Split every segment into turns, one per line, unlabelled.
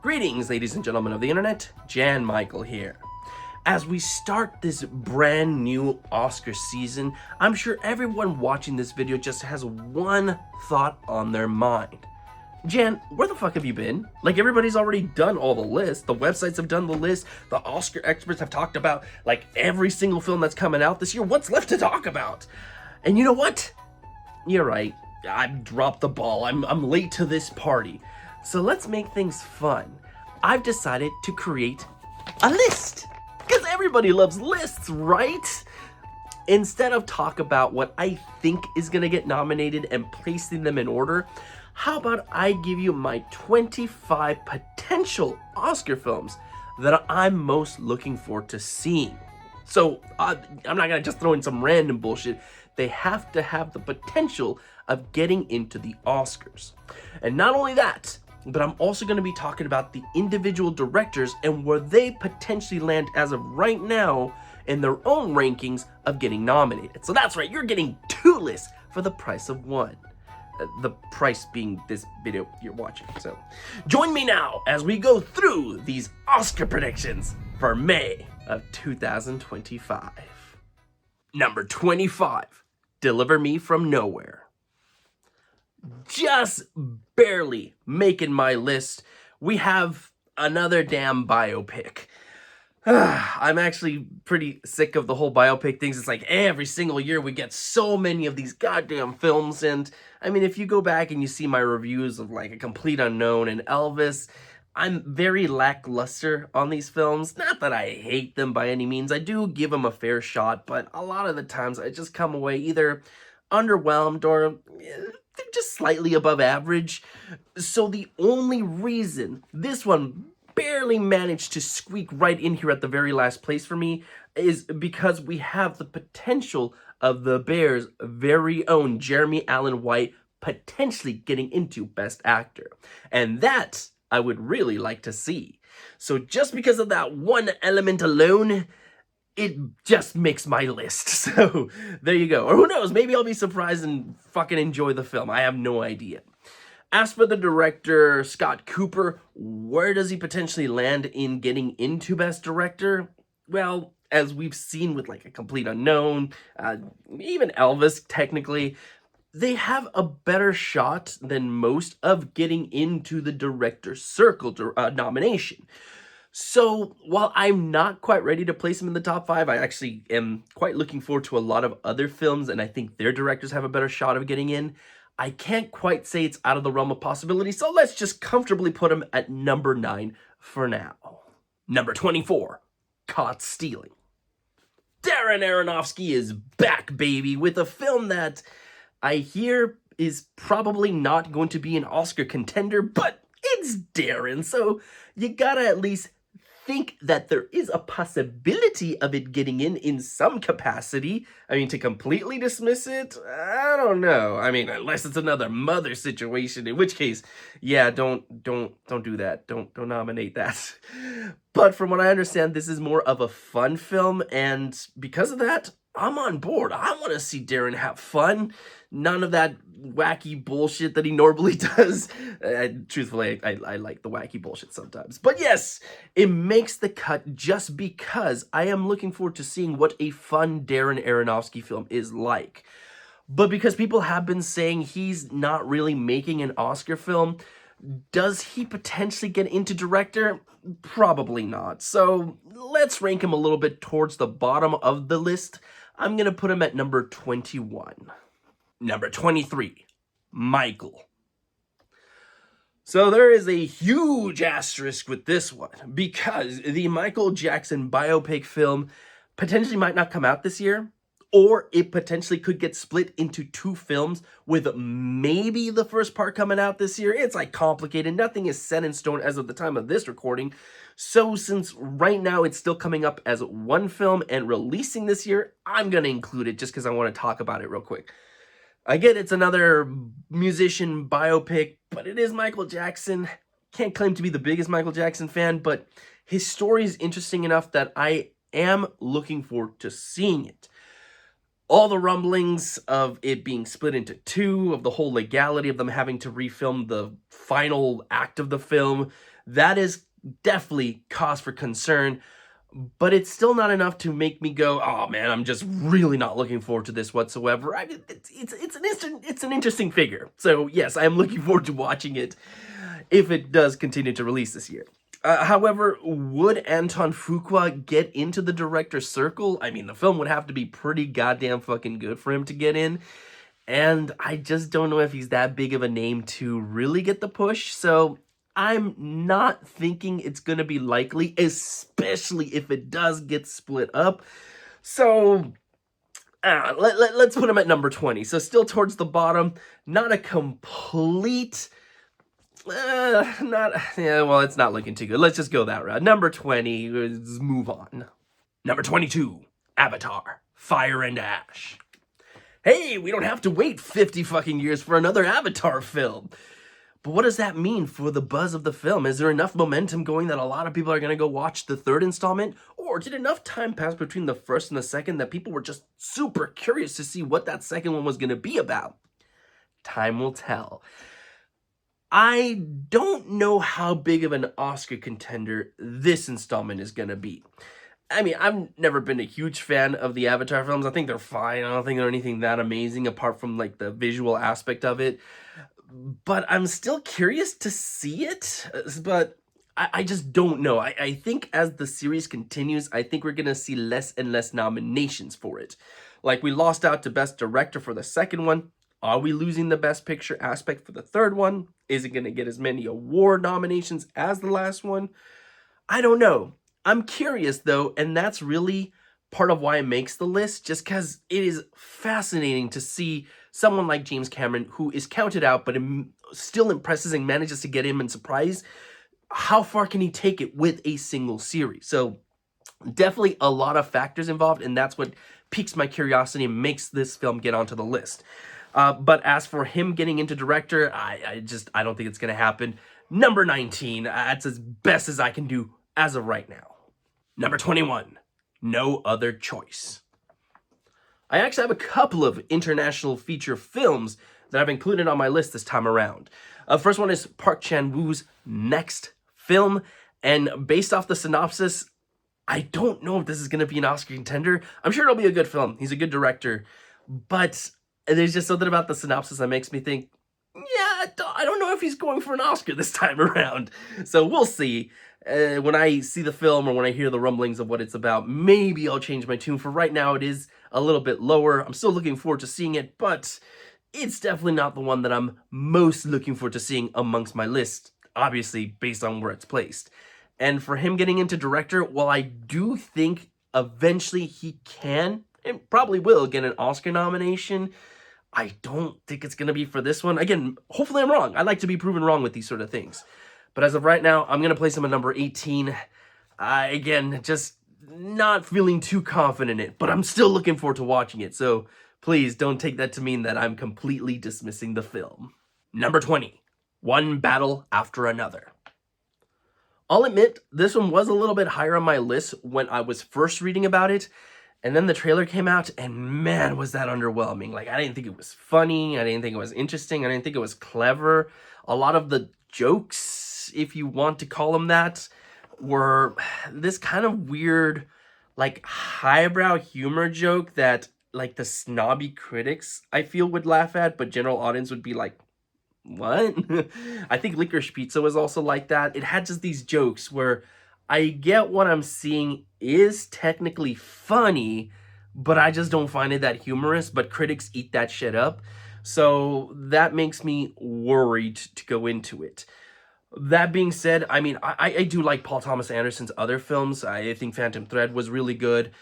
Greetings, ladies and gentlemen of the internet, Jan Michael here. As we start this brand new Oscar season, I'm sure everyone watching this video just has one thought on their mind. Jan, where the fuck have you been? Like, everybody's already done all the lists, the websites have done the list, the Oscar experts have talked about, like, every single film that's coming out this year. What's left to talk about? And you know what? You're right, I dropped the ball, I'm late to this party. So let's make things fun. I've decided to create a list, because everybody loves lists, right? Instead of talk about what I think is gonna get nominated and placing them in order, how about I give you my 25 potential Oscar films that I'm most looking forward to seeing. So I'm not gonna just throw in some random bullshit. They have to have the potential of getting into the Oscars. And not only that, but I'm also going to be talking about the individual directors and where they potentially land as of right now in their own rankings of getting nominated. So that's right, you're getting two lists for the price of one. The price being this video you're watching. So join me now as we go through these Oscar predictions for May of 2025. Number 25, Deliver Me From Nowhere. Just barely making my list, we have another damn biopic. I'm actually pretty sick of the whole biopic things. It's like every single year we get so many of these goddamn films, and I mean, if you go back and you see my reviews of like A Complete Unknown and Elvis, I'm very lackluster on these films. Not that I hate them by any means, I do give them a fair shot, but a lot of the times I just come away either underwhelmed or they're just slightly above average. So the only reason this one barely managed to squeak right in here at the very last place for me is because we have the potential of the Bears' very own Jeremy Allen White potentially getting into Best Actor. And that I would really like to see. So just because of that one element alone, it just makes my list. So there you go. Or who knows, maybe I'll be surprised and fucking enjoy the film. I have no idea. As for the director, Scott Cooper, where does he potentially land in getting into Best Director? Well, as we've seen with like A Complete Unknown, even Elvis technically, they have a better shot than most of getting into the director's circle nomination. So while I'm not quite ready to place him in the top 5, I actually am quite looking forward to a lot of other films, and I think their directors have a better shot of getting in. I can't quite say it's out of the realm of possibility, so let's just comfortably put him at number 9 for now. Number 24, Caught Stealing. Darren Aronofsky is back, baby, with a film that I hear is probably not going to be an Oscar contender, but it's Darren, so you gotta at least think that there is a possibility of it getting in some capacity. I mean, to completely dismiss it, I don't know. I mean, unless it's another Mother situation, in which case, yeah, don't do that. Don't nominate that. But from what I understand, this is more of a fun film, and because of that, I'm on board. I want to see Darren have fun. None of that wacky bullshit that he normally does. Truthfully, I like the wacky bullshit sometimes. But yes, it makes the cut just because I am looking forward to seeing what a fun Darren Aronofsky film is like. But because people have been saying he's not really making an Oscar film, does he potentially get into director? Probably not. So let's rank him a little bit towards the bottom of the list. I'm going to put him at number 21. Number 23, Michael. So there is a huge asterisk with this one because the Michael Jackson biopic film potentially might not come out this year, or it potentially could get split into 2 films with maybe the first part coming out this year. It's like complicated. Nothing is set in stone as of the time of this recording. So since right now it's still coming up as one film and releasing this year, I'm going to include it just because I want to talk about it real quick. I get it's another musician biopic, but it is Michael Jackson. Can't claim to be the biggest Michael Jackson fan, but his story is interesting enough that I am looking forward to seeing it. All the rumblings of it being split into 2, of the whole legality of them having to refilm the final act of the film, That is definitely cause for concern, but it's still not enough to make me go, oh man, I'm just really not looking forward to this whatsoever. I mean, it's an interesting figure. So yes, I am looking forward to watching it if it does continue to release this year. However, would Anton Fuqua get into the director's circle? I mean, the film would have to be pretty goddamn fucking good for him to get in. And I just don't know if he's that big of a name to really get the push. So I'm not thinking it's going to be likely, especially if it does get split up. So let's put him at number 20. So still towards the bottom, not a complete... well, it's not looking too good. Let's just go that route. Number 20, let's move on. Number 22, Avatar, Fire and Ash. Hey, we don't have to wait 50 fucking years for another Avatar film. But what does that mean for the buzz of the film? Is there enough momentum going that a lot of people are going to go watch the third installment? Or did enough time pass between the first and the second that people were just super curious to see what that second one was going to be about? Time will tell. I don't know how big of an Oscar contender this installment is going to be. I mean, I've never been a huge fan of the Avatar films. I think they're fine. I don't think they're anything that amazing apart from like the visual aspect of it. But I'm still curious to see it. But I just don't know. I think as the series continues, I think we're going to see less and less nominations for it. Like we lost out to Best Director for the second one. Are we losing the Best Picture aspect for the third one? Is it going to get as many award nominations as the last one? I don't know. I'm curious though, and that's really part of why it makes the list, just because it is fascinating to see someone like James Cameron, who is counted out, but still impresses and manages to get him in surprise. How far can he take it with a single series? So definitely a lot of factors involved, and that's what piques my curiosity and makes this film get onto the list. But as for him getting into director, I don't think it's going to happen. Number 19, that's as best as I can do as of right now. Number 21, No Other Choice. I actually have a couple of international feature films that I've included on my list this time around. First one is Park Chan-wook's next film, and based off the synopsis, I don't know if this is going to be an Oscar contender. I'm sure it'll be a good film. He's a good director, but there's just something about the synopsis that makes me think, yeah, I don't know if he's going for an Oscar this time around. So we'll see. When I see the film or when I hear the rumblings of what it's about, maybe I'll change my tune. For right now, it is a little bit lower. I'm still looking forward to seeing it, but it's definitely not the one that I'm most looking forward to seeing amongst my list, obviously based on where it's placed. And for him getting into director, while I do think eventually he can and probably will get an Oscar nomination, I don't think it's going to be for this one. Again, hopefully I'm wrong. I like to be proven wrong with these sort of things. But as of right now, I'm going to place him at number 18. Again, just not feeling too confident in it, but I'm still looking forward to watching it. So please don't take that to mean that I'm completely dismissing the film. Number 20, One Battle After Another. I'll admit, this one was a little bit higher on my list when I was first reading about it. And then the trailer came out, and man, was that underwhelming. Like, I didn't think it was funny. I didn't think it was interesting. I didn't think it was clever. A lot of the jokes, if you want to call them that, were this kind of weird, like, highbrow humor joke that, like, the snobby critics, I feel, would laugh at, but general audience would be like, what? I think Licorice Pizza was also like that. It had just these jokes where I get what I'm seeing is technically funny, but I just don't find it that humorous, but critics eat that shit up. So that makes me worried to go into it. That being said, I mean, I do like Paul Thomas Anderson's other films. I think Phantom Thread was really good.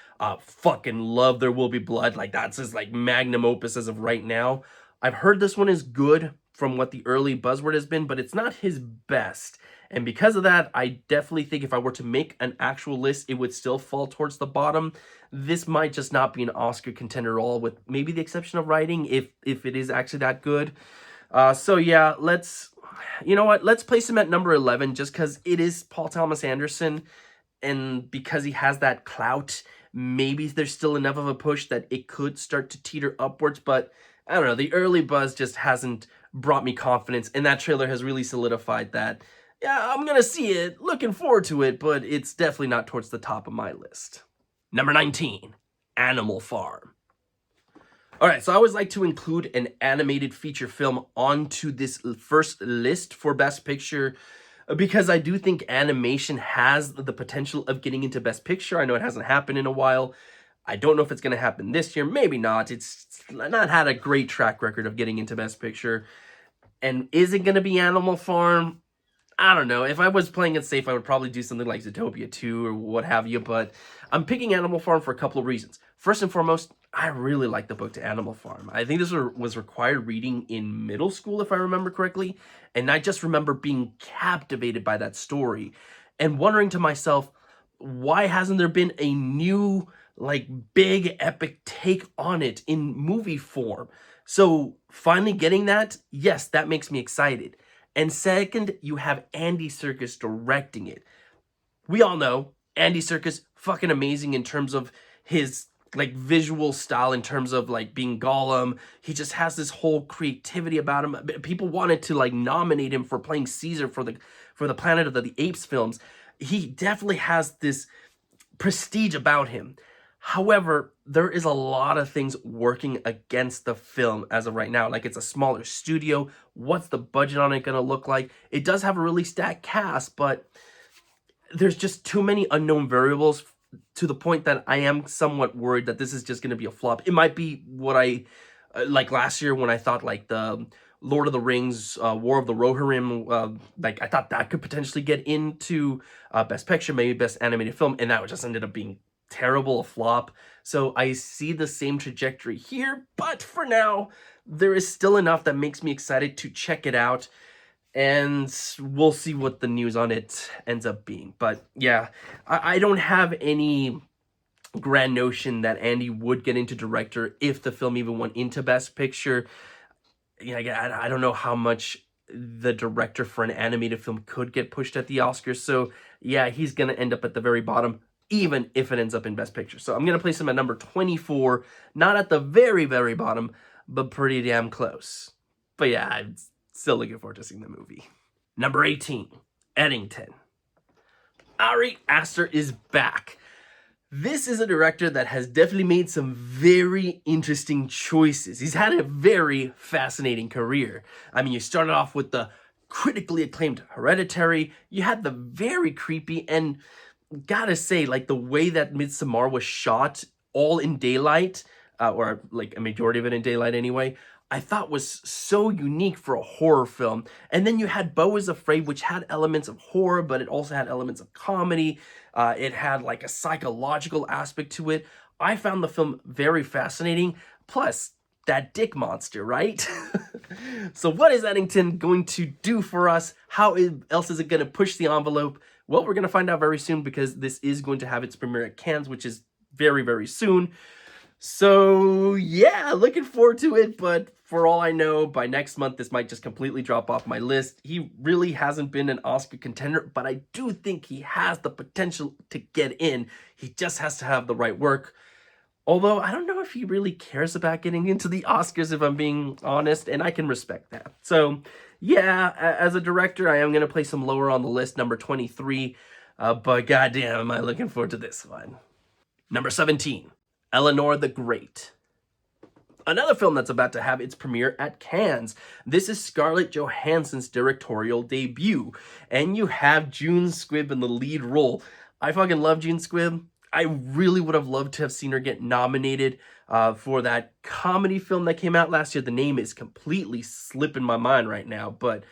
Fucking love There Will Be Blood. Like, that's his, like, magnum opus as of right now. I've heard this one is good from what the early buzzword has been, but it's not his best. And because of that, I definitely think if I were to make an actual list, it would still fall towards the bottom. This might just not be an Oscar contender at all, with maybe the exception of writing, if it is actually that good. So yeah, you know what? Let's place him at number 11, just because it is Paul Thomas Anderson, and because he has that clout, maybe there's still enough of a push that it could start to teeter upwards, but I don't know. The early buzz just hasn't brought me confidence, and that trailer has really solidified that Yeah, I'm gonna see it, looking forward to it, but it's definitely not towards the top of my list. Number 19, Animal Farm. All right, so I always like to include an animated feature film onto this first list for Best Picture because I do think animation has the potential of getting into Best Picture. I know it hasn't happened in a while. I don't know if it's going to happen this year. Maybe not. It's not had a great track record of getting into Best Picture. And is it going to be Animal Farm? I don't know. If I was playing it safe, I would probably do something like Zootopia 2 or what have you, but I'm picking Animal Farm for a couple of reasons. First and foremost, I really like the book to Animal Farm. I think this was required reading in middle school, if I remember correctly, and I just remember being captivated by that story and wondering to myself, why hasn't there been a new, like, big epic take on it in movie form? So finally getting that, yes, that makes me excited. And second, you have Andy Serkis directing it. We all know Andy Serkis, fucking amazing in terms of his like visual style, in terms of like being Gollum. He just has this whole creativity about him. People wanted to like nominate him for playing Caesar for the Planet of the Apes films. He definitely has this prestige about him. However, there is a lot of things working against the film as of right now. Like, it's a smaller studio. What's the budget on it going to look like? It does have a really stacked cast, but there's just too many unknown variables to the point that I am somewhat worried that this is just going to be a flop. It might be what I like last year when I thought like the Lord of the Rings, War of the Rohirrim, like I thought that could potentially get into Best Picture, maybe Best Animated Film, and that just ended up being terrible, a flop. So I see the same trajectory here, but for now, there is still enough that makes me excited to check it out, and we'll see what the news on it ends up being. But yeah, I don't have any grand notion that Andy would get into director if the film even went into Best Picture. Yeah, I don't know how much the director for an animated film could get pushed at the Oscars. So yeah, he's going to end up at the very bottom, even if it ends up in Best Picture. So I'm going to place him at number 24, not at the very, very bottom, but pretty damn close. But yeah, I'm still looking forward to seeing the movie. Number 18, Eddington. Ari Aster is back. This is a director that has definitely made some very interesting choices. He's had a very fascinating career. I mean, you started off with the critically acclaimed Hereditary. You had the very creepy, and gotta say, like, the way that Midsommar was shot all in daylight, or like a majority of it in daylight anyway, I thought was so unique for a horror film. And then you had Beau is Afraid, which had elements of horror, but it also had elements of comedy. It had like a psychological aspect to it. I found the film very fascinating. Plus, that dick monster, right? So what is Eddington going to do for us? How else is it going to push the envelope? Well, we're going to find out very soon, because this is going to have its premiere at Cannes, which is very, very soon. So yeah, looking forward to it, but for all I know, by next month, this might just completely drop off my list. He really hasn't been an Oscar contender, but I do think he has the potential to get in. He just has to have the right work. Although, I don't know if he really cares about getting into the Oscars, if I'm being honest, and I can respect that. So, yeah, as a director, I am going to place him lower on the list, number 23, but goddamn, am I looking forward to this one. Number 17, Eleanor the Great. Another film that's about to have its premiere at Cannes. This is Scarlett Johansson's directorial debut, and you have June Squibb in the lead role. I fucking love June Squibb. I really would have loved to have seen her get nominated for that comedy film that came out last year. The name is completely slipping my mind right now, but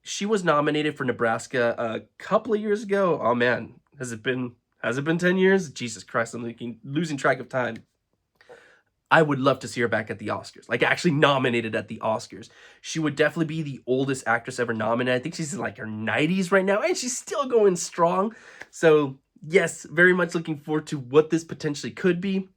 she was nominated for Nebraska a couple of years ago. Oh man, has it been 10 years? Jesus Christ, I'm losing track of time. I would love to see her back at the Oscars, like actually nominated at the Oscars. She would definitely be the oldest actress ever nominated. I think she's in like her 90s right now, and she's still going strong. So yes, very much looking forward to what this potentially could be.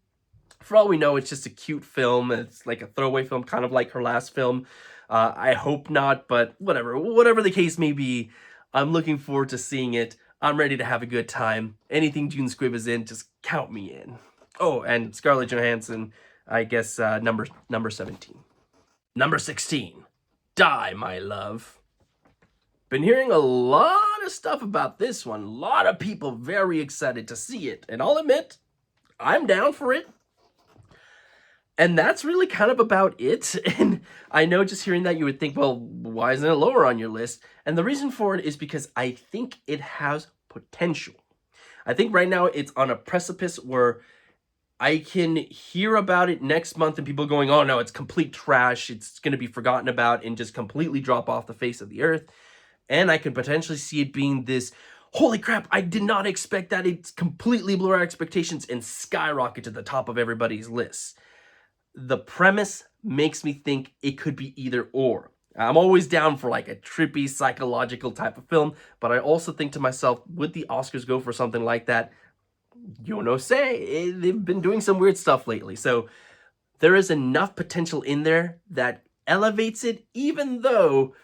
For all we know, it's just a cute film. It's like a throwaway film, kind of like her last film. I hope not, but whatever the case may be, I'm looking forward to seeing it. I'm ready to have a good time. Anything June Squibb is in, just count me in. Oh, and Scarlett Johansson, I guess, number 17. Number 16, Die, My Love. Been hearing a lot of stuff about this one. A lot of people very excited to see it. And I'll admit, I'm down for it. And that's really kind of about it. And I know just hearing that you would think, well, why isn't it lower on your list? And the reason for it is because I think it has potential. I think right now it's on a precipice where I can hear about it next month and people going, oh no, it's complete trash. It's going to be forgotten about and just completely drop off the face of the earth. And I could potentially see it being this, holy crap, I did not expect that. It's completely blew our expectations and skyrocket to the top of everybody's list. The premise makes me think it could be either or. I'm always down for like a trippy psychological type of film, but I also think to myself, would the Oscars go for something like that? You know, say they've been doing some weird stuff lately. So there is enough potential in there that elevates it, even though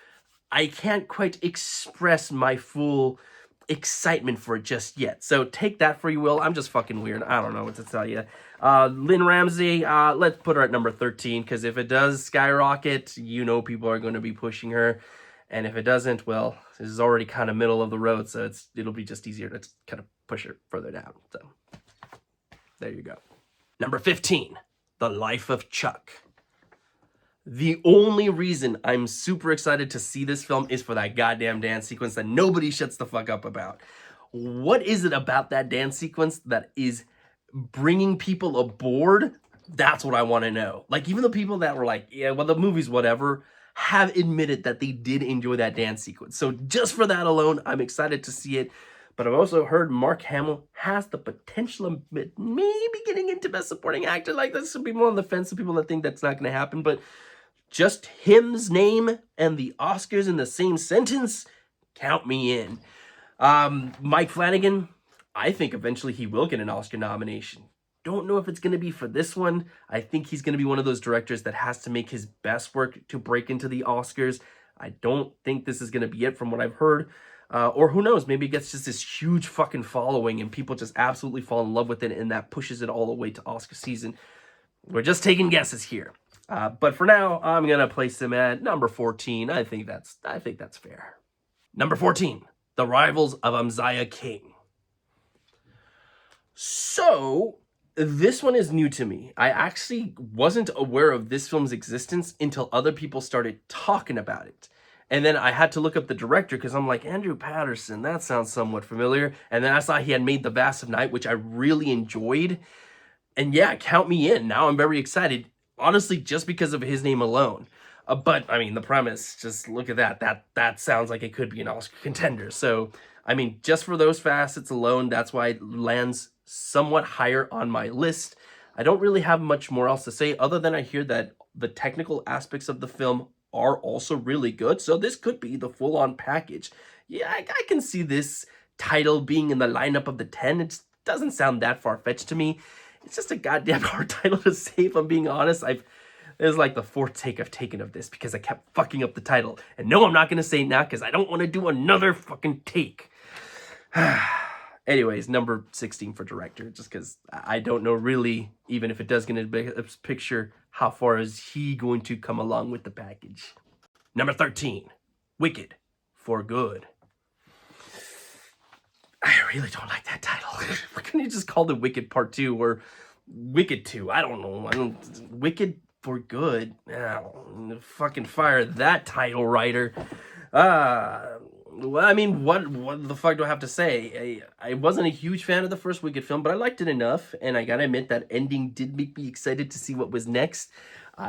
I can't quite express my full excitement for it just yet. So take that for you will. I'm just fucking weird. I don't know what to tell you. Lynn Ramsey, let's put her at number 13, because if it does skyrocket, you know people are going to be pushing her. And if it doesn't, well, this is already kind of middle of the road, so it'll be just easier to kind of push her further down. So there you go. Number 15, The Life of Chuck. The only reason I'm super excited to see this film is for that goddamn dance sequence that nobody shuts the fuck up about. What is it about that dance sequence that is bringing people aboard? That's what I want to know. Like, even the people that were like, yeah, well, the movie's whatever, have admitted that they did enjoy that dance sequence. So just for that alone, I'm excited to see it. But I've also heard Mark Hamill has the potential of maybe getting into Best Supporting Actor. Like, there's some people on the fence, some people that think that's not going to happen, but just him's name and the Oscars in the same sentence, count me in. Mike Flanagan, I think eventually he will get an Oscar nomination. Don't know if it's going to be for this one. I think he's going to be one of those directors that has to make his best work to break into the Oscars. I don't think this is going to be it from what I've heard. Or who knows, maybe it gets just this huge fucking following and people just absolutely fall in love with it and that pushes it all the way to Oscar season. We're just taking guesses here. But for now, I'm going to place him at number 14. I think that's fair. Number 14, The Rivals of Uzziah King. So, this one is new to me. I actually wasn't aware of this film's existence until other people started talking about it. And then I had to look up the director because I'm like, Andrew Patterson, that sounds somewhat familiar. And then I saw he had made The Vast of Night, which I really enjoyed. And yeah, count me in. Now I'm very excited. Honestly, just because of his name alone. But, I mean, the premise, just look at that. That sounds like it could be an Oscar contender. So, I mean, just for those facets alone, that's why it lands somewhat higher on my list. I don't really have much more else to say other than I hear that the technical aspects of the film are also really good. So this could be the full-on package. Yeah, I can see this title being in the lineup of the 10. It doesn't sound that far-fetched to me. It's just a goddamn hard title to say, if I'm being honest. It was like the fourth take I've taken of this because I kept fucking up the title. And no, I'm not going to say it now because I don't want to do another fucking take. Anyways, number 16 for director, just because I don't know really, even if it does get a picture, how far is he going to come along with the package. Number 13, Wicked for Good. I really don't like that title. Why couldn't you just call it Wicked Part 2 or Wicked 2? I don't know. Wicked for Good. Fucking fire that title writer. Well, I mean, what the fuck do I have to say? I wasn't a huge fan of the first Wicked film, but I liked it enough, and I gotta admit that ending did make me excited to see what was next.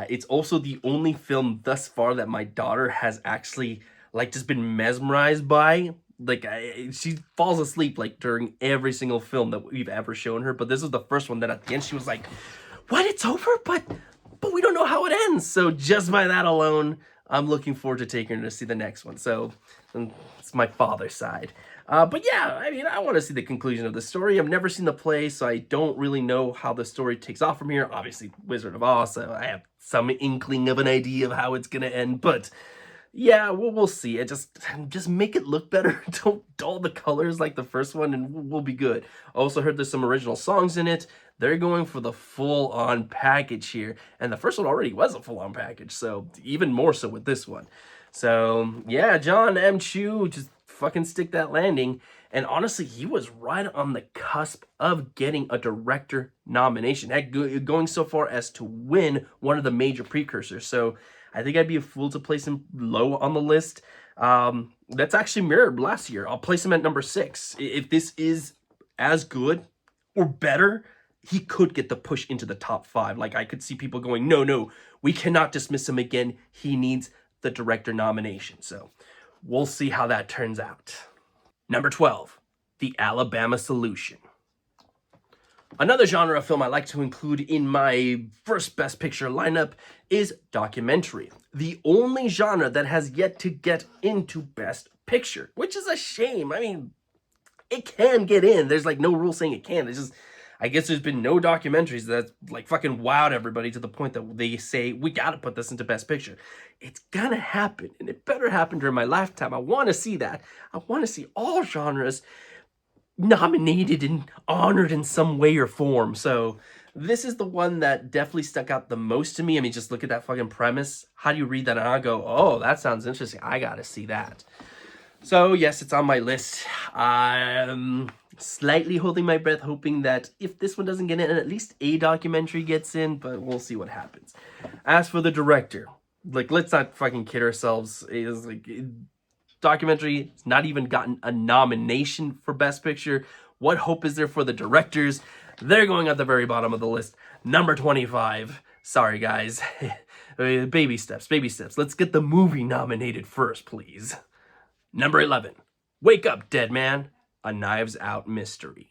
It's also the only film thus far that my daughter has actually, like, just been mesmerized by. Like, she falls asleep, like, during every single film that we've ever shown her, but this was the first one that at the end she was like, what, it's over? But we don't know how it ends. So just by that alone, I'm looking forward to taking her to see the next one. So it's my father's side. But yeah, I mean, I want to see the conclusion of the story. I've never seen the play, so I don't really know how the story takes off from here. Obviously, Wizard of Oz, so I have some inkling of an idea of how it's going to end. But yeah, we'll see. It just make it look better. Don't dull the colors like the first one, and we'll be good. I also heard there's some original songs in it. They're going for the full-on package here. And the first one already was a full-on package, so even more so with this one. So yeah, John M. Chu just fucking stick that landing. And honestly, he was right on the cusp of getting a director nomination. Heck, going so far as to win one of the major precursors. So I think I'd be a fool to place him low on the list. That's actually mirrored last year. I'll place him at number 6. If this is as good or better, he could get the push into the top 5. Like, I could see people going, no, we cannot dismiss him again. He needs the director nomination. So we'll see how that turns out. Number 12, The Alabama Solution. Another genre of film I like to include in my first Best Picture lineup is documentary. The only genre that has yet to get into Best Picture, which is a shame. I mean, it can get in. There's like no rule saying it can. It's just, I guess there's been no documentaries that like fucking wowed everybody to the point that they say, we gotta put this into Best Picture. It's gonna happen, and it better happen during my lifetime. I wanna see that. I wanna see all genres nominated and honored in some way or form. So this is the one that definitely stuck out the most to me. I mean, just look at that fucking premise. How do you read that? And I go, oh, that sounds interesting. I gotta see that. So yes, it's on my list. I'm slightly holding my breath, hoping that if this one doesn't get in, at least a documentary gets in, but we'll see what happens. As for the director, like, let's not fucking kid ourselves. It's like, documentary has not even gotten a nomination for Best Picture. What hope is there for the directors? They're going at the very bottom of the list. Number 25. Sorry, guys. Baby steps, baby steps. Let's get the movie nominated first, please. Number 11, Wake Up, Dead Man, A Knives Out Mystery.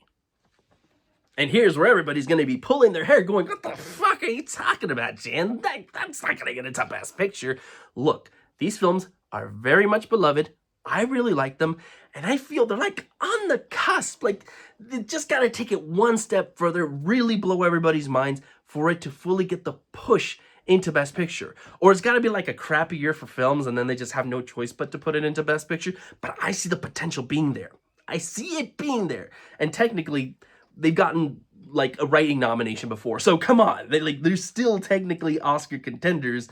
And here's where everybody's going to be pulling their hair going, what the fuck are you talking about, Jan? That's not going to get into Best Picture. Look, these films are very much beloved. I really like them, and I feel they're like on the cusp. Like, they just got to take it one step further, really blow everybody's minds for it to fully get the push into Best Picture. Or it's got to be like a crappy year for films and then they just have no choice but to put it into Best Picture. But I see the potential being there. I see it being there. And technically, they've gotten like a writing nomination before. So come on, they're still technically Oscar contenders,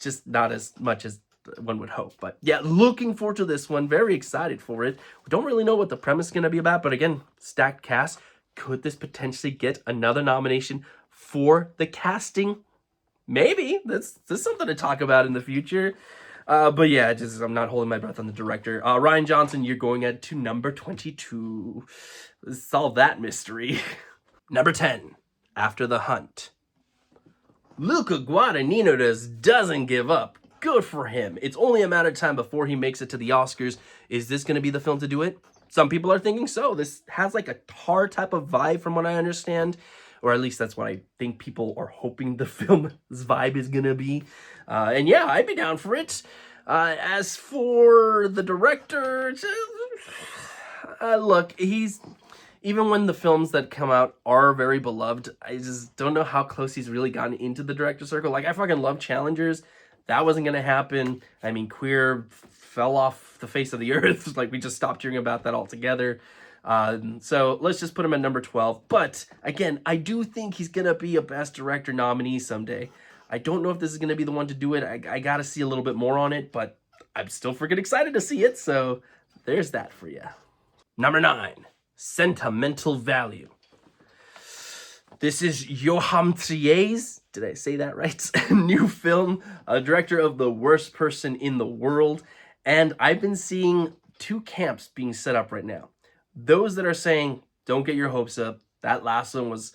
just not as much as one would hope. But yeah, looking forward to this one. Very excited for it. We don't really know what the premise is going to be about, but again, stacked cast. Could this potentially get another nomination for the casting? Maybe. That's something to talk about in the future. But yeah, I'm not holding my breath on the director. Rian Johnson, you're going at to number 22. Let's solve that mystery. Number 10, After the Hunt. Luca Guadagnino doesn't give up. Good for him. It's only a matter of time before he makes it to the Oscars. Is this going to be the film to do it? Some people are thinking so. This has like a Tar type of vibe from what I understand. Or at least that's what I think people are hoping the film's vibe is going to be. And yeah, I'd be down for it. As for the director, look, even when the films that come out are very beloved, I just don't know how close he's really gotten into the director circle. Like, I fucking love Challengers. That wasn't going to happen. I mean, Queer fell off the face of the earth. Like, we just stopped hearing about that altogether. So let's just put him at number 12. But again, I do think he's going to be a Best Director nominee someday. I don't know if this is going to be the one to do it. I got to see a little bit more on it, but I'm still freaking excited to see it. So there's that for you. Number 9, Sentimental Value. This is Joachim Trier's, did I say that right? New film, director of The Worst Person in the World. And I've been seeing two camps being set up right now. Those that are saying, don't get your hopes up. That last one was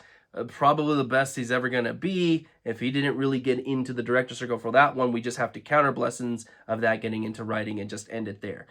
probably the best he's ever going to be. If he didn't really get into the director circle for that one, we just have to counter blessings of that getting into writing and just end it there.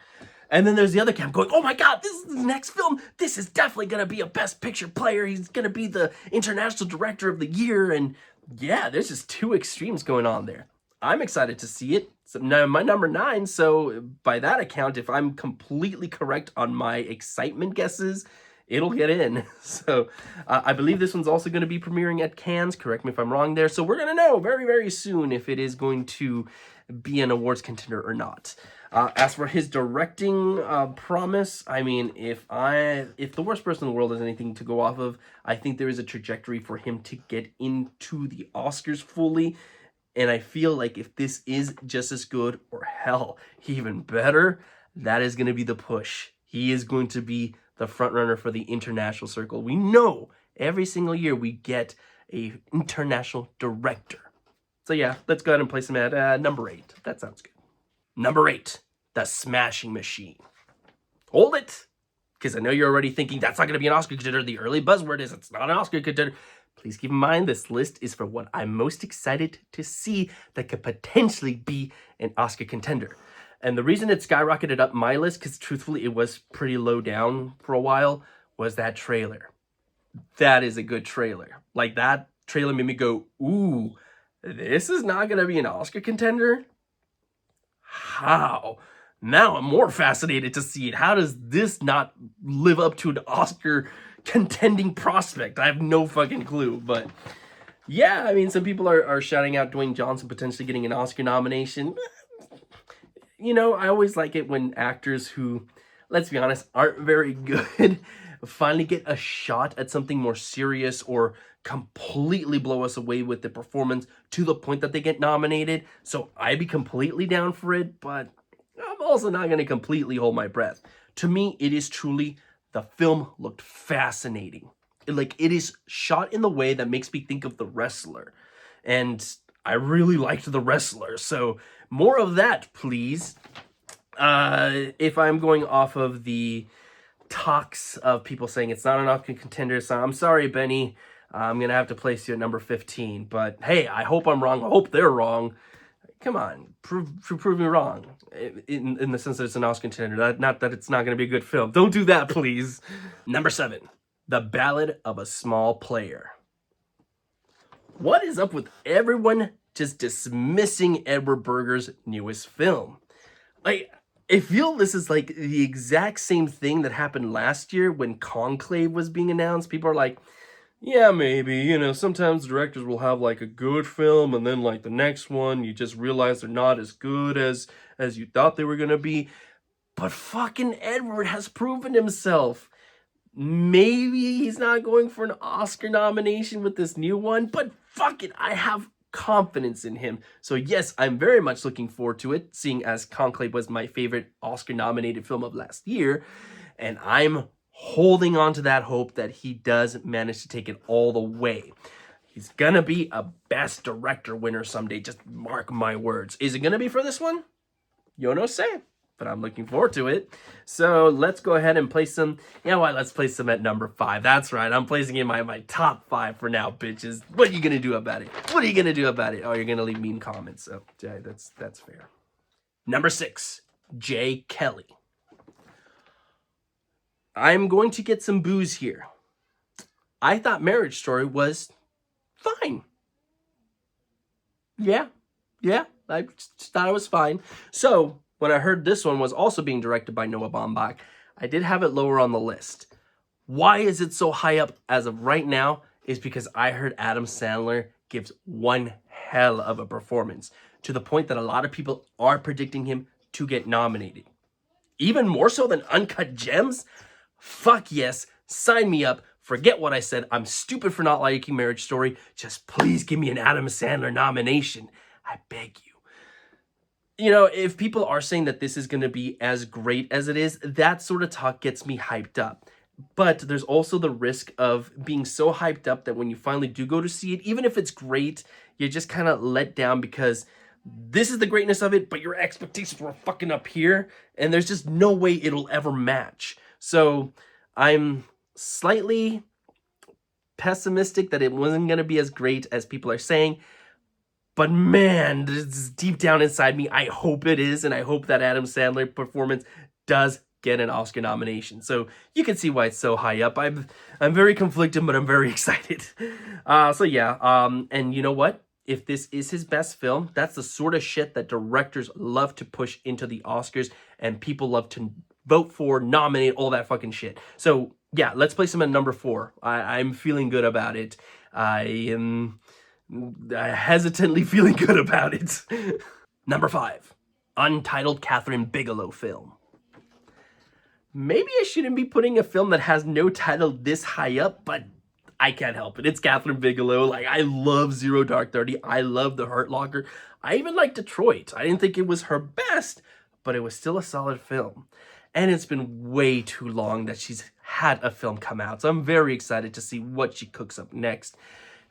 And then there's the other camp going, oh my God, this is the next film. This is definitely going to be a Best Picture player. He's going to be the International Director of the Year. And yeah, there's just two extremes going on there. I'm excited to see it. So now my number 9, so by that account, if I'm completely correct on my excitement guesses, it'll get in. So I believe this one's also going to be premiering at Cannes. Correct me if I'm wrong there. So we're going to know very, very soon if it is going to be an awards contender or not. As for his directing promise, I mean, if The Worst Person in the World is anything to go off of, I think there is a trajectory for him to get into the Oscars fully. And I feel like if this is just as good, or hell, even better, that is going to be the push. He is going to be the front runner for the international circle. We know every single year we get a international director. So yeah, let's go ahead and place him at number 8. That sounds good. Number 8, The Smashing Machine. Hold it, because I know you're already thinking that's not going to be an Oscar contender. The early buzzword is it's not an Oscar contender. Please keep in mind this list is for what I'm most excited to see that could potentially be an Oscar contender. And the reason it skyrocketed up my list, because truthfully it was pretty low down for a while, was that trailer. That is a good trailer. Like, that trailer made me go, ooh, this is not going to be an Oscar contender? How? Now I'm more fascinated to see it. How does this not live up to an Oscar contending prospect? I have no fucking clue, but yeah, I mean, some people are shouting out Dwayne Johnson potentially getting an Oscar nomination. You know, I always like it when actors who, let's be honest, aren't very good finally get a shot at something more serious or completely blow us away with the performance to the point that they get nominated. So I'd be completely down for it, but I'm also not going to completely hold my breath. To me, it is truly, the film looked fascinating. Like, it is shot in the way that makes me think of The Wrestler. And I really liked The Wrestler. So more of that, please. If I'm going off of the talks of people saying it's not an Oscar contender, so I'm sorry, Benny. I'm going to have to place you at number 15. But hey, I hope I'm wrong. I hope they're wrong. Come on, prove me wrong. In the sense that it's an Oscar contender. Not that it's not going to be a good film. Don't do that, please. Number 7, The Ballad of a Small Player. What is up with everyone just dismissing Edward Berger's newest film? Like, I feel this is like the exact same thing that happened last year when Conclave was being announced. People are like, yeah, maybe, you know, sometimes directors will have like a good film and then like the next one, you just realize they're not as good as you thought they were going to be. But fucking Edward has proven himself. Maybe he's not going for an Oscar nomination with this new one, but fuck it, I have confidence in him. So yes, I'm very much looking forward to it, seeing as Conclave was my favorite Oscar-nominated film of last year, and I'm holding on to that hope that he does manage to take it all the way. He's gonna be a Best Director winner someday, just mark my words. Is it gonna be for this one? Yo no sé. But I'm looking forward to it. So let's go ahead and place them. You know what? Let's place them at number 5. That's right. I'm placing in my top 5 for now, bitches. What are you gonna do about it? What are you gonna do about it? Oh, you're gonna leave mean comments. So yeah, that's fair. Number 6, Jay Kelly. I'm going to get some boos here. I thought Marriage Story was fine. Yeah, I just thought it was fine. So when I heard this one was also being directed by Noah Baumbach, I did have it lower on the list. Why is it so high up as of right now? Is because I heard Adam Sandler gives one hell of a performance, to the point that a lot of people are predicting him to get nominated. Even more so than Uncut Gems? Fuck yes, sign me up. Forget what I said. I'm stupid for not liking Marriage Story. Just please give me an Adam Sandler nomination. I beg you. You know, if people are saying that this is going to be as great as it is, that sort of talk gets me hyped up. But there's also the risk of being so hyped up that when you finally do go to see it, even if it's great, you're just kind of let down because this is the greatness of it, but your expectations were fucking up here, and there's just no way it'll ever match. So I'm slightly pessimistic that it wasn't going to be as great as people are saying. But man, deep down inside me, I hope it is, and I hope that Adam Sandler performance does get an Oscar nomination. So you can see why it's so high up. I'm very conflicted, but I'm very excited. So yeah, and you know what? If this is his best film, that's the sort of shit that directors love to push into the Oscars, and people love to vote for, nominate, all that fucking shit. So yeah, let's place him at number 4. I'm feeling good about it. I am hesitantly feeling good about it. Number 5, Untitled Catherine Bigelow film. Maybe I shouldn't be putting a film that has no title this high up, but I can't help it. It's Catherine Bigelow. Like, I love Zero Dark 30. I love The Hurt Locker. I even like Detroit. I didn't think it was her best, but it was still a solid film. And it's been way too long that she's had a film come out. So I'm very excited to see what she cooks up next.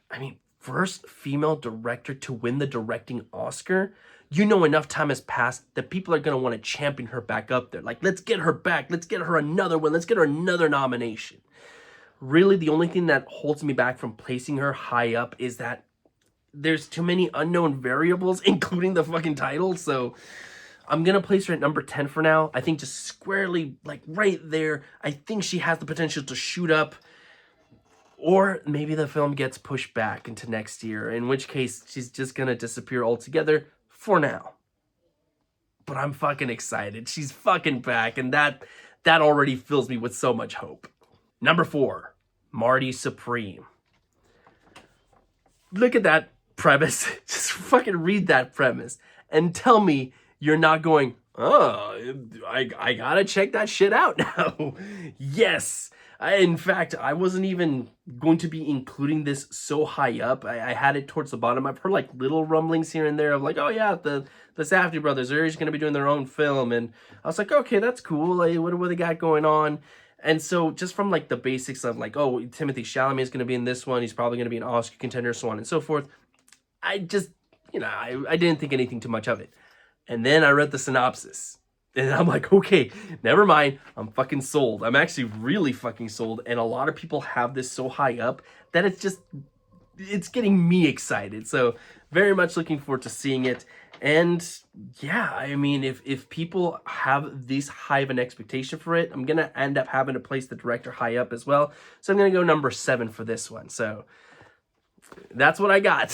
I mean, first female director to win the directing Oscar. You know, enough time has passed that people are going to want to champion her back up there. Like, let's get her back. Let's get her another one. Let's get her another nomination. Really, the only thing that holds me back from placing her high up is that there's too many unknown variables, including the fucking title. So I'm going to place her at number 10 for now. I think just squarely, like, right there. I think she has the potential to shoot up. Or maybe the film gets pushed back into next year, in which case she's just going to disappear altogether for now. But I'm fucking excited. She's fucking back, and that already fills me with so much hope. Number 4, Marty Supreme. Look at that premise. Just fucking read that premise and tell me you're not going, oh, I gotta check that shit out now. Yes. In fact, I wasn't even going to be including this so high up. I had it towards the bottom. I've heard like little rumblings here and there of like, oh yeah, the Safdie brothers are going to be doing their own film. And I was like, okay, that's cool. Like, what do they got going on? And so just from like the basics of like, oh, Timothée Chalamet is going to be in this one. He's probably going to be an Oscar contender, so on and so forth. I just, I didn't think anything too much of it. And then I read the synopsis. And I'm like, okay, never mind. I'm fucking sold. I'm actually really fucking sold. And a lot of people have this so high up that it's getting me excited. So very much looking forward to seeing it. And yeah, I mean, if people have this high of an expectation for it, I'm going to end up having to place the director high up as well. So I'm going to go number 7 for this one. So that's what I got.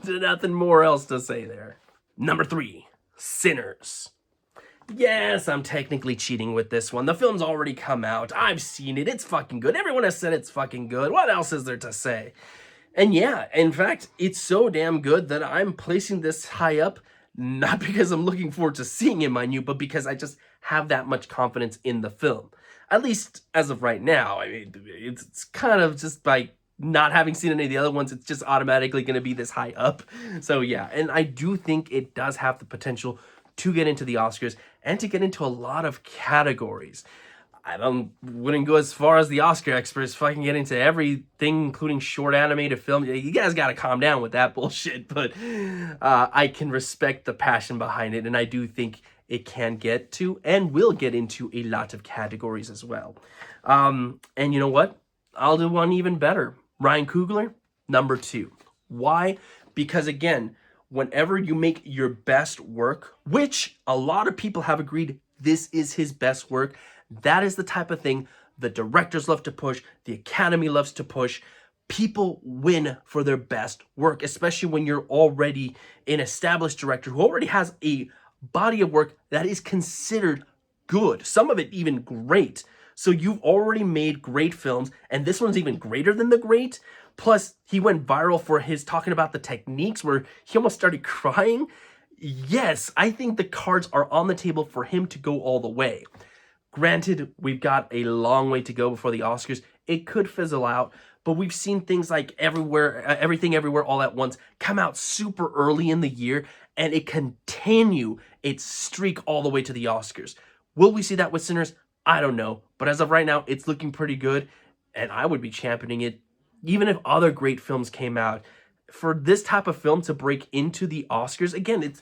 Nothing more else to say there. Number 3, Sinners. Yes, I'm technically cheating with this one. The film's already come out. I've seen it. It's fucking good. Everyone has said it's fucking good. What else is there to say? And yeah, in fact, it's so damn good that I'm placing this high up, not because I'm looking forward to seeing it, mind you, but because I just have that much confidence in the film. At least as of right now. I mean, it's kind of just by not having seen any of the other ones, it's just automatically going to be this high up. So yeah, and I do think it does have the potential to get into the Oscars and to get into a lot of categories. I wouldn't go as far as the Oscar experts fucking get into everything, including short animated film. You guys got to calm down with that bullshit, but I can respect the passion behind it, and I do think it can get to and will get into a lot of categories as well. And you know what? I'll do one even better. Ryan Coogler, number 2. Why? Because again, whenever you make your best work, which a lot of people have agreed this is his best work, that is the type of thing the directors love to push, the Academy loves to push. People win for their best work, especially when you're already an established director who already has a body of work that is considered good, some of it even great. So you've already made great films, and this one's even greater than the great. Plus, he went viral for his talking about the techniques where he almost started crying. Yes, I think the cards are on the table for him to go all the way. Granted, we've got a long way to go before the Oscars. It could fizzle out, but we've seen things like Everything Everywhere All at Once come out super early in the year, and it continue its streak all the way to the Oscars. Will we see that with Sinners? I don't know, but as of right now, it's looking pretty good, and I would be championing it even if other great films came out. For this type of film to break into the Oscars, again,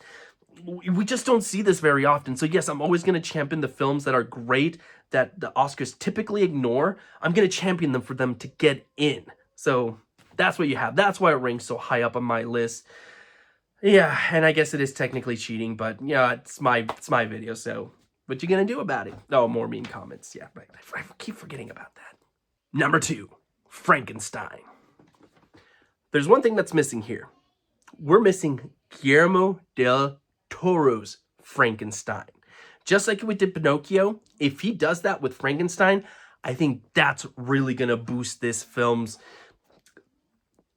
we just don't see this very often. So yes, I'm always going to champion the films that are great, that the Oscars typically ignore. I'm going to champion them for them to get in. So that's what you have. That's why it ranks so high up on my list. Yeah, and I guess it is technically cheating, but yeah, it's my video, so what you gonna do about it? Oh, more mean comments. Yeah, right. I keep forgetting about that. Number 2, Frankenstein. There's one thing that's missing here. We're missing Guillermo del Toro's Frankenstein. Just like we did Pinocchio, if he does that with Frankenstein, I think that's really gonna boost this film's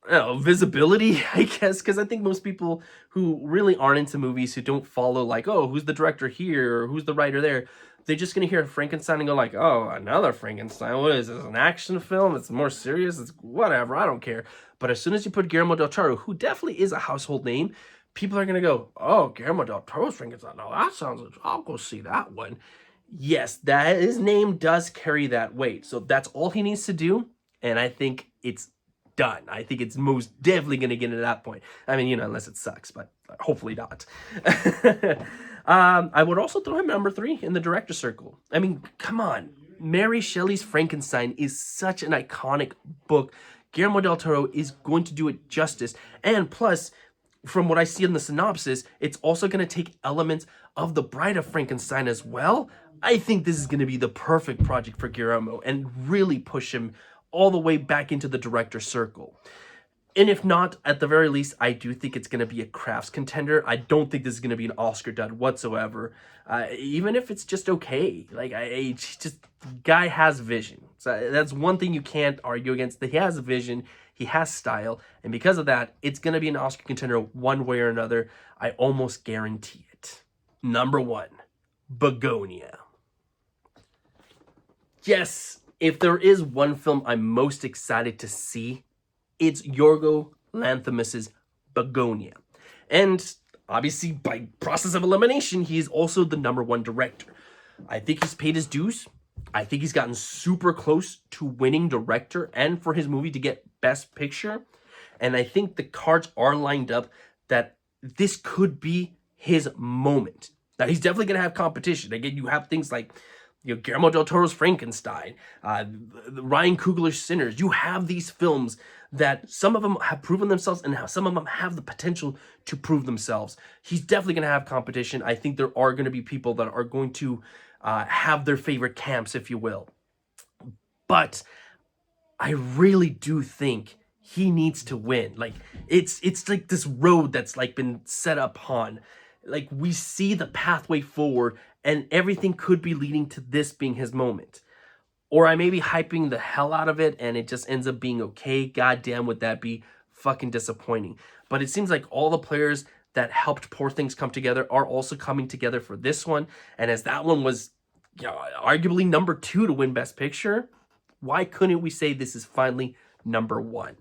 I don't know, visibility, I guess, because I think most people who really aren't into movies, who don't follow like, oh, who's the director here or who's the writer there, they're just gonna hear Frankenstein and go like, oh, another Frankenstein. What is this? An action film? It's more serious. It's whatever. I don't care. But as soon as you put Guillermo del Toro, who definitely is a household name, people are gonna go, oh, Guillermo del Toro's Frankenstein. No, that sounds. I'll go see that one. Yes, that his name does carry that weight. So that's all he needs to do, and I think it's done. I think it's most definitely going to get to that point. I mean, you know, unless it sucks, but hopefully not. I would also throw him number 3 in the director circle. I mean, come on. Mary Shelley's Frankenstein is such an iconic book. Guillermo del Toro is going to do it justice. And plus, from what I see in the synopsis, it's also going to take elements of The Bride of Frankenstein as well. I think this is going to be the perfect project for Guillermo and really push him all the way back into the director circle. And if not, at the very least, I do think it's going to be a crafts contender. I don't think this is going to be an Oscar dud whatsoever. Even if it's just okay. Like, guy has vision. So that's one thing you can't argue against. That he has a vision, he has style, and because of that, it's going to be an Oscar contender one way or another. I almost guarantee it. Number 1, Begonia. Yes, if there is one film I'm most excited to see, it's Yorgo Lanthimos' Begonia. And obviously, by process of elimination, he is also the number 1 director. I think he's paid his dues. I think he's gotten super close to winning director and for his movie to get Best Picture. And I think the cards are lined up that this could be his moment. Now, he's definitely going to have competition. Again, you have things like, you know, Guillermo del Toro's Frankenstein, Ryan Coogler's Sinners. You have these films that some of them have proven themselves and some of them have the potential to prove themselves. He's definitely going to have competition. I think there are going to be people that are going to have their favorite camps, if you will. But I really do think he needs to win. Like, it's like this road that's like been set upon. Like, we see the pathway forward and everything could be leading to this being his moment. Or I may be hyping the hell out of it and it just ends up being okay. God damn, would that be fucking disappointing. But it seems like all the players that helped Poor Things come together are also coming together for this one. And as that one was, you know, arguably number 2 to win Best Picture, why couldn't we say this is finally number 1?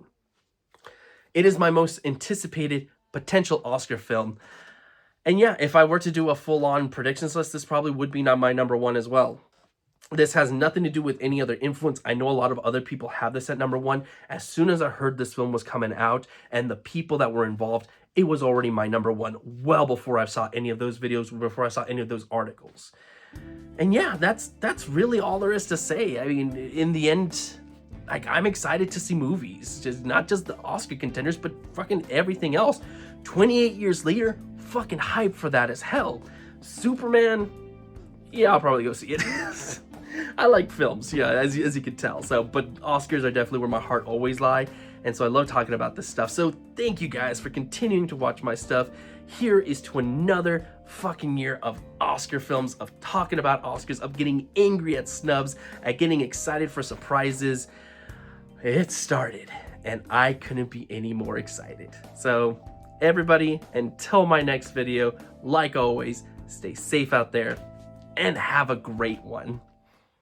It is my most anticipated potential Oscar film. And yeah, if I were to do a full-on predictions list, this probably would be not my number 1 as well. This has nothing to do with any other influence. I know a lot of other people have this at number 1. As soon as I heard this film was coming out and the people that were involved, it was already my number 1 well before I saw any of those videos, before I saw any of those articles. And yeah, that's really all there is to say. I mean, in the end, like, I'm excited to see movies, just not just the Oscar contenders, but fucking everything else. 28 years later, fucking hyped for that as hell. Superman, yeah, I'll probably go see it. I like films, yeah, as you can tell. So, but Oscars are definitely where my heart always lie, and so I love talking about this stuff. So thank you guys for continuing to watch my stuff. Here is to another fucking year of Oscar films, of talking about Oscars, of getting angry at snubs, at getting excited for surprises. It started, and I couldn't be any more excited. So everybody, until my next video, like always, stay safe out there and have a great one.